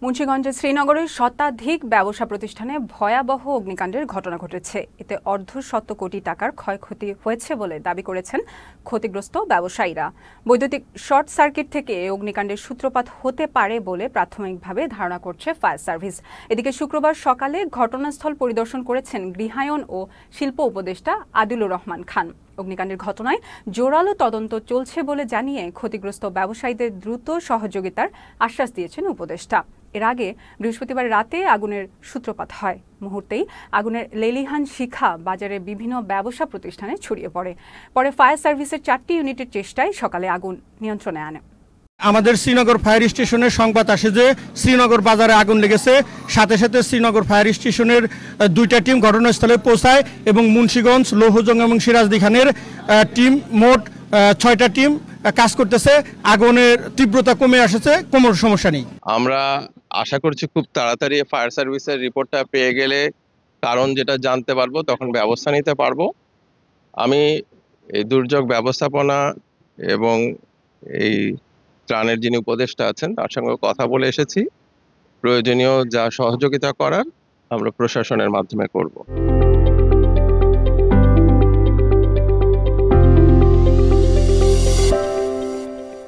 মুন্সিগঞ্জের শ্রীনগরের শতাধিক ব্যবসা প্রতিষ্ঠানে ভয়াবহ অগ্নিকাণ্ডের ঘটনা ঘটেছে। এতে অর্ধশত কোটি টাকার ক্ষয়ক্ষতি হয়েছে বলে দাবি করেছেন ক্ষতিগ্রস্ত ব্যবসায়ীরা। বৈদ্যুতিক শর্ট সার্কিট থেকে অগ্নিকাণ্ডের সূত্রপাত হতে পারে বলে প্রাথমিকভাবে ধারণা করছে ফায়ার সার্ভিস। এদিকে শুক্রবার সকালে ঘটনাস্থল পরিদর্শন করেছেন গৃহায়ন ও শিল্প উপদেষ্টা আদিলুর রহমান খান। অগ্নিকাণ্ডের ঘটনায় জোরালো তদন্ত চলছে বলে জানিয়ে ক্ষতিগ্রস্ত ব্যবসায়ীদের দ্রুত সহযোগিতার আশ্বাস দিয়েছেন উপদেষ্টা। এর আগে বৃহস্পতিবার রাতে আগুনের সূত্রপাত হয়। মুহূর্তেই আগুনের লেলিহান শিখা বাজারের বিভিন্ন ব্যবসা প্রতিষ্ঠানে ছড়িয়ে পড়ে। পরে ফায়ার সার্ভিসের 4টি ইউনিটের চেষ্টায় সকালে আগুন নিয়ন্ত্রণে আনে। আমাদের শ্রীনগর ফায়ার স্টেশনের সংবাদ আসে যে শ্রীনগর বাজারে আগুন লেগেছে। সাথে সাথে শ্রীনগর ফায়ার স্টেশনের 2টা টিম ঘটনাস্থলে পৌঁছায় এবং মুন্সিগঞ্জ, লৌহজং এবং সিরাজদি খানের টিম, মোট 6টা টিম কাজ করতেছে। আগুনের তীব্রতা কমে আসছে, কোনো সমস্যা নেই। আমরা আশা করছি খুব তাড়াতাড়ি ফায়ার সার্ভিসের রিপোর্টটা পেয়ে গেলে কারণ যেটা জানতে পারবো, তখন ব্যবস্থা নিতে পারবো। আমি এই দুর্যোগ ব্যবস্থাপনা এবং এই ত্রাণের যিনি উপদেষ্টা আছেন তার সঙ্গে কথা বলে এসেছি। প্রয়োজনীয় যা সহযোগিতা করার আমরা প্রশাসনের মাধ্যমে করব।